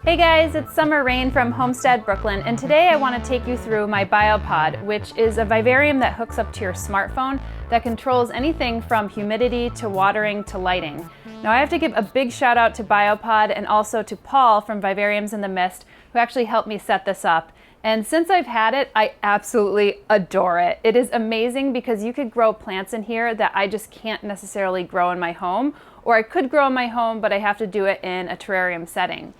Hey guys, it's Summer Rayne from Homestead, Brooklyn, and today I want to take you through my Biopod, which is a vivarium that hooks up to your smartphone that controls anything from humidity to watering to lighting. Now I have to give a big shout out to Biopod and also to Paul from Vivariums in the Mist, who actually helped me set this up. And since I've had it, I absolutely adore it. It is amazing because you could grow plants in here that I just can't necessarily grow in my home, or I could grow in my home, but I have to do it in a terrarium setting.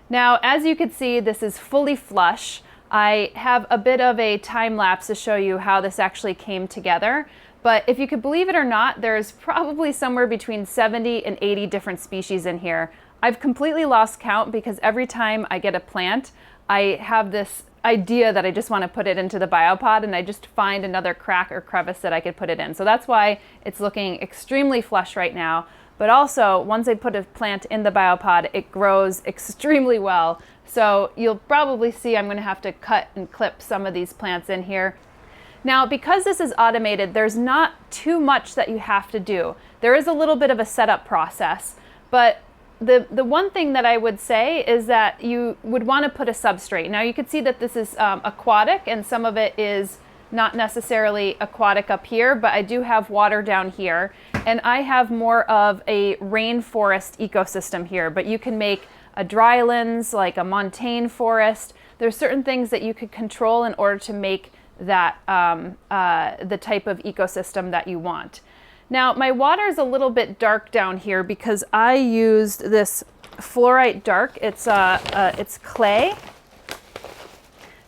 Now, as you can see, this is fully flush. I have a bit of a time lapse to show you how this actually came together. But if you could believe it or not, there's probably somewhere between 70 and 80 different species in here. I've completely lost count because every time I get a plant, I have this idea that I just want to put it into the Biopod and I just find another crack or crevice that I could put it in. So that's why it's looking extremely flush right now. But also, once I put a plant in the Biopod, it grows extremely well. So you'll probably see I'm going to have to cut and clip some of these plants in here. Now, because this is automated, there's not too much that you have to do. There is a little bit of a setup process, but the one thing that I would say is that you would want to put a substrate. Now, you can see that this is aquatic, and some of it is not necessarily aquatic up here, but I do have water down here, and I have more of a rainforest ecosystem here, but you can make a drylands, like a montane forest. There's certain things that you could control in order to make that the type of ecosystem that you want. Now, my water is a little bit dark down here because I used this fluorite dark. It's clay.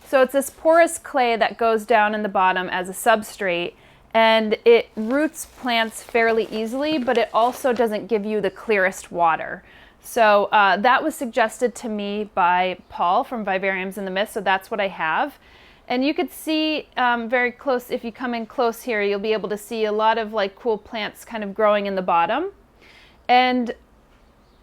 So it's this porous clay that goes down in the bottom as a substrate, and it roots plants fairly easily, but it also doesn't give you the clearest water. So that was suggested to me by Paul from Vivariums in the Mist, so that's what I have. And you could see very close, if you come in close here, you'll be able to see a lot of like cool plants kind of growing in the bottom. And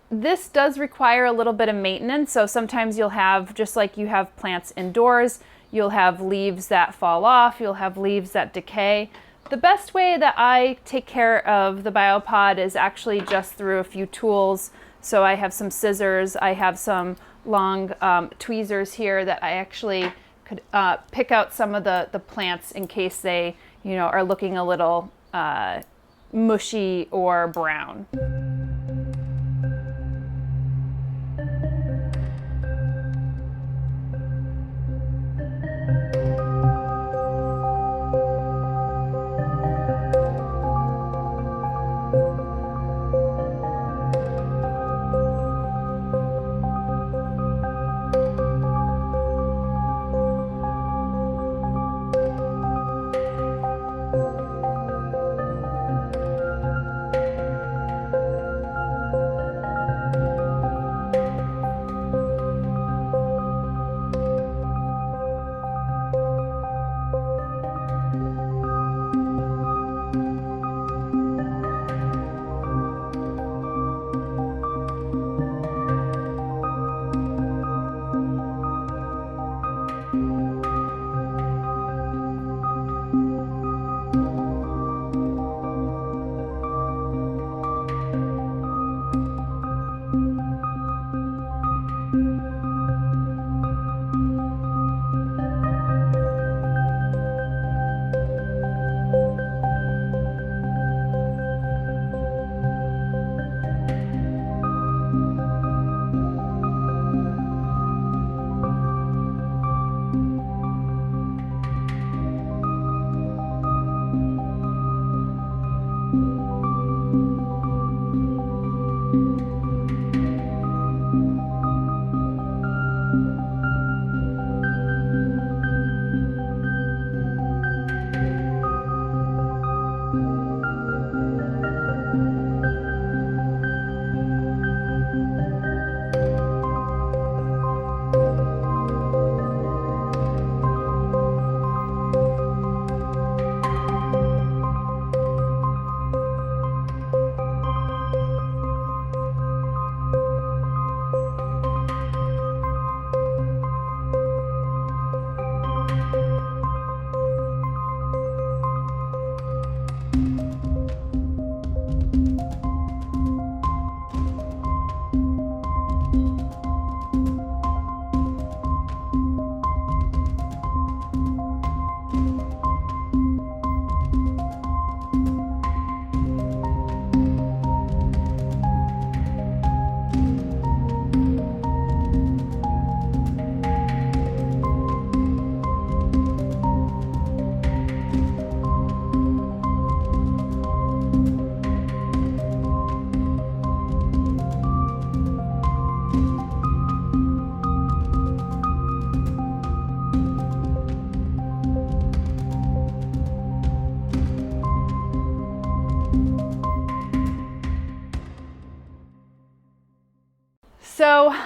this does require a little bit of maintenance, so sometimes you'll have, just like you have plants indoors, you'll have leaves that fall off, you'll have leaves that decay. The best way that I take care of the Biopod is actually just through a few tools. So I have some scissors, I have some long tweezers here that I actually could pick out some of the plants in case they, are looking a little mushy or brown.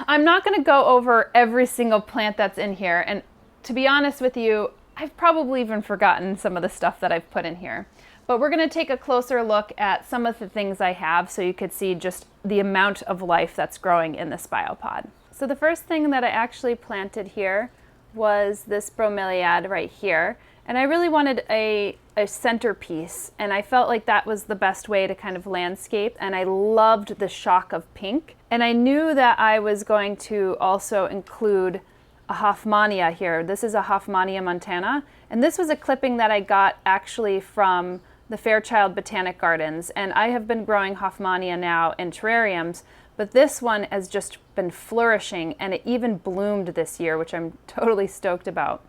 I'm not going to go over every single plant that's in here, and to be honest with you, I've probably even forgotten some of the stuff that I've put in here. But we're going to take a closer look at some of the things I have so you could see just the amount of life that's growing in this biopod. So the first thing that I actually planted here was this bromeliad right here. And I really wanted a centerpiece, and I felt like that was the best way to kind of landscape, and I loved the shock of pink. And I knew that I was going to also include a Hoffmannia here. This is a Hoffmannia montana, and this was a clipping that I got actually from the Fairchild Botanic Gardens, and I have been growing Hoffmannia now in terrariums, but this one has just been flourishing, and it even bloomed this year, which I'm totally stoked about.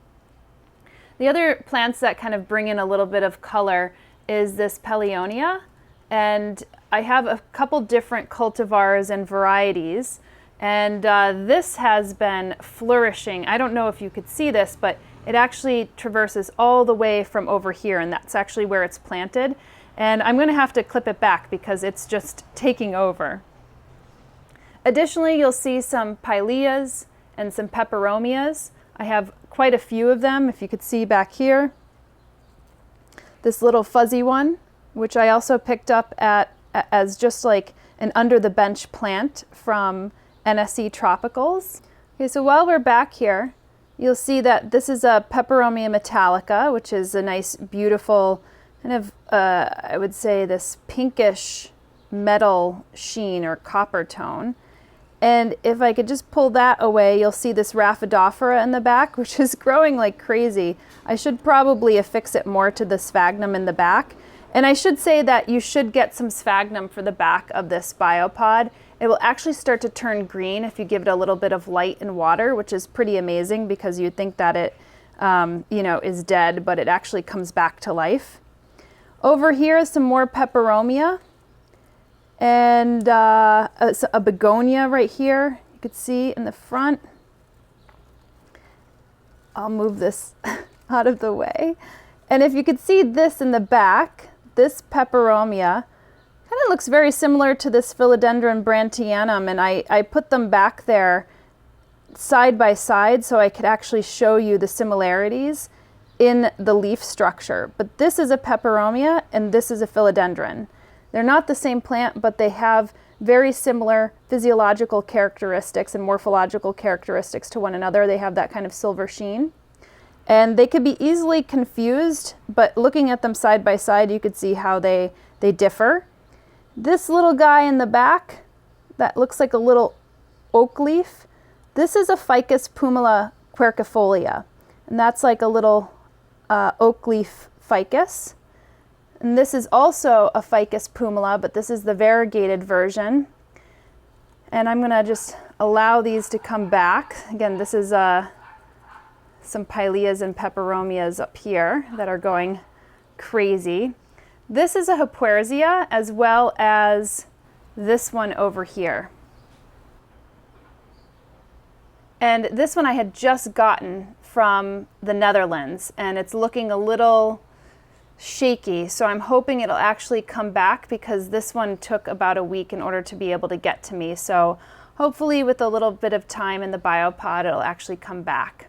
The other plants that kind of bring in a little bit of color is this Peperomia, and I have a couple different cultivars and varieties, and this has been flourishing. I don't know if you could see this, but it actually traverses all the way from over here, and that's actually where it's planted. And I'm going to have to clip it back because it's just taking over. Additionally, you'll see some pileas and some peperomias. I have quite a few of them, if you could see back here. This little fuzzy one, which I also picked up as just like an under the bench plant from NSE Tropicals. Okay, so while we're back here, you'll see that this is a Peperomia metallica, which is a nice, beautiful, kind of, I would say this pinkish metal sheen or copper tone. And if I could just pull that away, you'll see this Rhaphidophora in the back, which is growing like crazy. I should probably affix it more to the sphagnum in the back. And I should say that you should get some sphagnum for the back of this biopod. It will actually start to turn green if you give it a little bit of light and water, which is pretty amazing because you'd think that it is dead, but it actually comes back to life. Over here is some more Peperomia. And a begonia right here, you could see in the front. I'll move this out of the way. And if you could see this in the back, this Peperomia kind of looks very similar to this Philodendron brandtianum, and I put them back there side by side so I could actually show you the similarities in the leaf structure. But this is a Peperomia and this is a Philodendron. They're not the same plant, but they have very similar physiological characteristics and morphological characteristics to one another. They have that kind of silver sheen. And they could be easily confused, but looking at them side by side, you could see how they differ. This little guy in the back, that looks like a little oak leaf, this is a Ficus pumila quercifolia. And that's like a little oak leaf ficus. And this is also a Ficus pumila, but this is the variegated version. And I'm going to just allow these to come back. Again, this is some pileas and peperomias up here that are going crazy. This is a Heupuerzia, as well as this one over here. And this one I had just gotten from the Netherlands, and it's looking a little shaky, so I'm hoping it'll actually come back because this one took about a week in order to be able to get to me. So hopefully with a little bit of time in the biopod, it'll actually come back.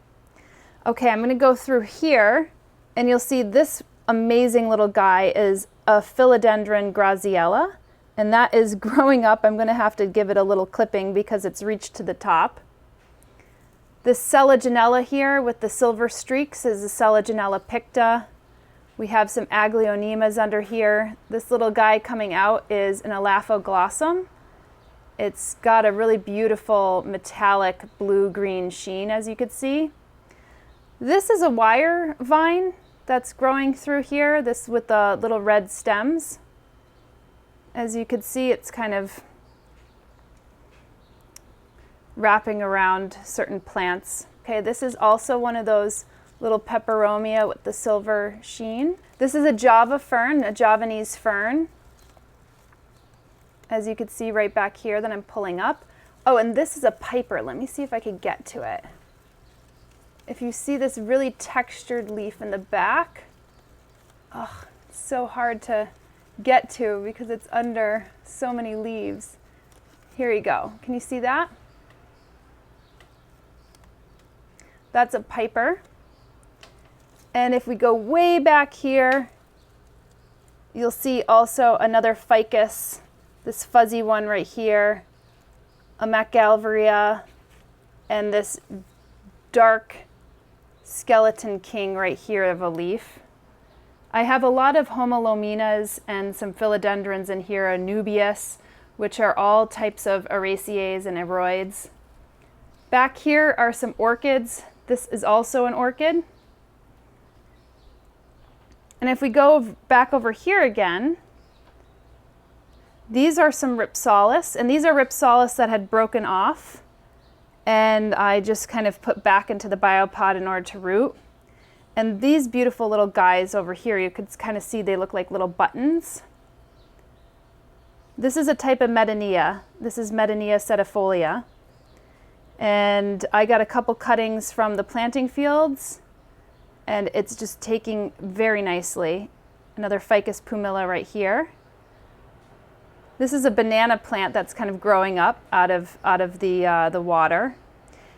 Okay, I'm going to go through here, and you'll see this amazing little guy is a Philodendron Graziella, and that is growing up. I'm going to have to give it a little clipping because it's reached to the top. This Selaginella here with the silver streaks is a Selaginella picta. We have some Aglaonemas under here. This little guy coming out is an Elaphoglossum. It's got a really beautiful metallic blue-green sheen, as you could see. This is a wire vine that's growing through here, this with the little red stems. As you could see, it's kind of wrapping around certain plants. Okay, this is also one of those little Peperomia with the silver sheen. This is a Java fern, a Javanese fern, as you can see right back here that I'm pulling up. Oh, and this is a piper. Let me see if I could get to it. If you see this really textured leaf in the back, oh, it's so hard to get to because it's under so many leaves. Here you go. Can you see that? That's a piper. And if we go way back here, you'll see also another ficus, this fuzzy one right here, a MacGalvaria, and this dark skeleton king right here of a leaf. I have a lot of homolominas and some philodendrons in here, a nubius, which are all types of Araceae and Aroids. Back here are some orchids. This is also an orchid. And if we go back over here again, these are some Ripsalis, and these are Ripsalis that had broken off, and I just kind of put back into the biopod in order to root. And these beautiful little guys over here, you could kind of see they look like little buttons. This is a type of Medinilla. This is Medinilla sedifolia. And I got a couple cuttings from the planting fields, and it's just taking very nicely. Another Ficus pumila right here. This is a banana plant that's kind of growing up out of the water.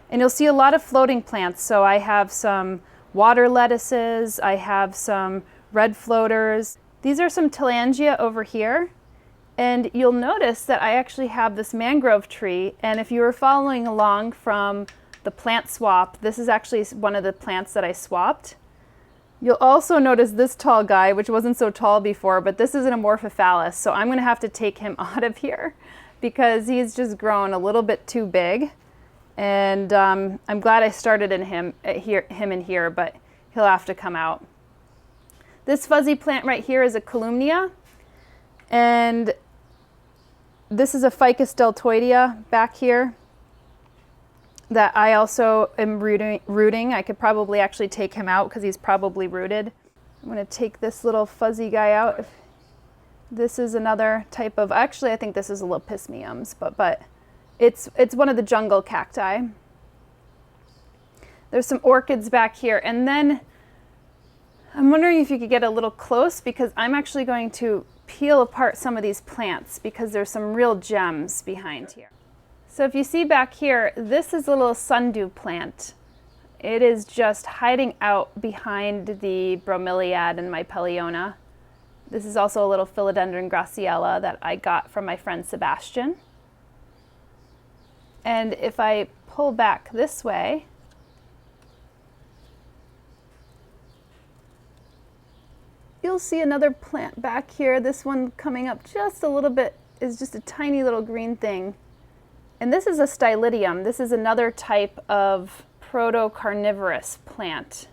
And you'll see a lot of floating plants. So I have some water lettuces, I have some red floaters. These are some telangia over here. And you'll notice that I actually have this mangrove tree. And if you were following along from the plant swap, this is actually one of the plants that I swapped. You'll also notice this tall guy, which wasn't so tall before, but this is an Amorphophallus, so I'm going to have to take him out of here because he's just grown a little bit too big. And I'm glad I started him in here, but he'll have to come out. This fuzzy plant right here is a Calumnia, and this is a Ficus deltoidea back here that I also am rooting. I could probably actually take him out because he's probably rooted. I'm going to take this little fuzzy guy out. This is another type of, actually I think this is a Lepismiums, but it's one of the jungle cacti. There's some orchids back here, and then I'm wondering if you could get a little close because I'm actually going to peel apart some of these plants because there's some real gems behind here. So if you see back here, this is a little sundew plant. It is just hiding out behind the bromeliad and my Peliona. This is also a little Philodendron graciella that I got from my friend Sebastian. And if I pull back this way, you'll see another plant back here. This one coming up just a little bit is just a tiny little green thing. And this is a Stylidium. This is another type of proto-carnivorous plant.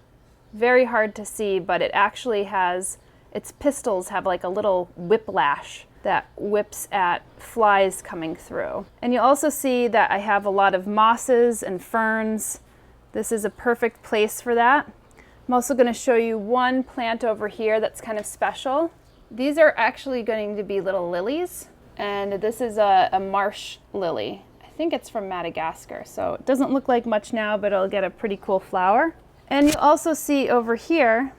Very hard to see, but it actually has, its pistils have like a little whiplash that whips at flies coming through. And you'll also see that I have a lot of mosses and ferns. This is a perfect place for that. I'm also going to show you one plant over here that's kind of special. These are actually going to be little lilies, and this is a marsh lily. I think it's from Madagascar, so it doesn't look like much now, but it'll get a pretty cool flower. And you'll also see over here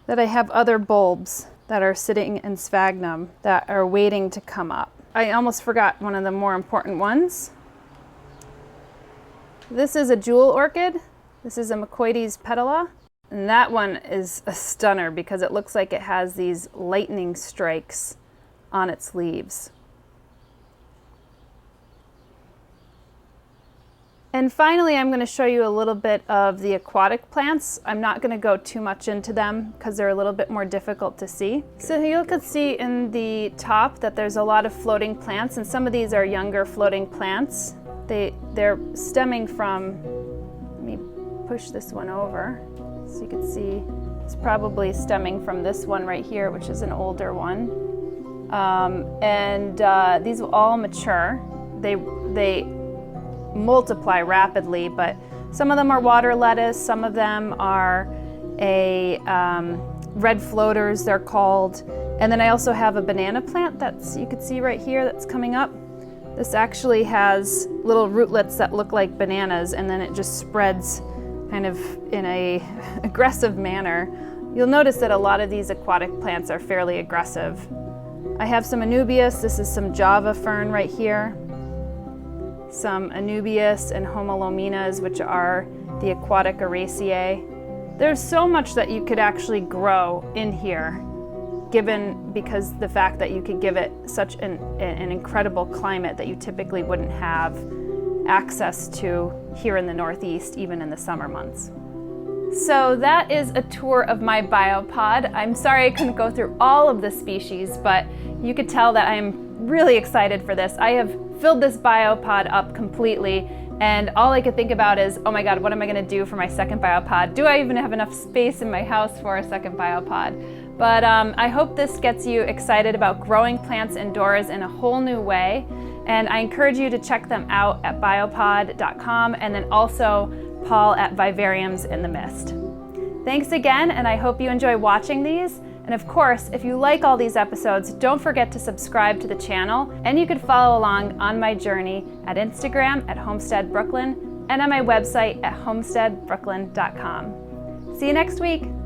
that I have other bulbs that are sitting in sphagnum that are waiting to come up. I almost forgot one of the more important ones. This is a jewel orchid. This is a Macoides petala. And that one is a stunner because it looks like it has these lightning strikes on its leaves. And finally, I'm going to show you a little bit of the aquatic plants. I'm not going to go too much into them because they're a little bit more difficult to see. So you can see in the top that there's a lot of floating plants, and some of these are younger floating plants. They're stemming from, let me push this one over so you can see it's probably stemming from this one right here, which is an older one. These will all mature. They multiply rapidly, but some of them are water lettuce, some of them are red floaters, they're called. And then I also have a banana plant that's, you can see right here, that's coming up. This actually has little rootlets that look like bananas, and then it just spreads kind of in a aggressive manner. You'll notice that a lot of these aquatic plants are fairly aggressive. I have some anubias. This is some Java fern right here. Some anubias and homolominas, which are the aquatic Araceae. There's so much that you could actually grow in here, because the fact that you could give it such an incredible climate that you typically wouldn't have access to here in the Northeast, even in the summer months. So that is a tour of my biopod. I'm sorry I couldn't go through all of the species, but you could tell that I'm really excited for this. I have filled this biopod up completely, and all I could think about is, oh my God, what am I gonna do for my second biopod? Do I even have enough space in my house for a second biopod? But I hope this gets you excited about growing plants indoors in a whole new way. And I encourage you to check them out at biopod.com, and then also Paul at Vivariums in the Mist. Thanks again, and I hope you enjoy watching these. And of course, if you like all these episodes, don't forget to subscribe to the channel, and you could follow along on my journey at Instagram at Homestead Brooklyn and on my website at homesteadbrooklyn.com. See you next week.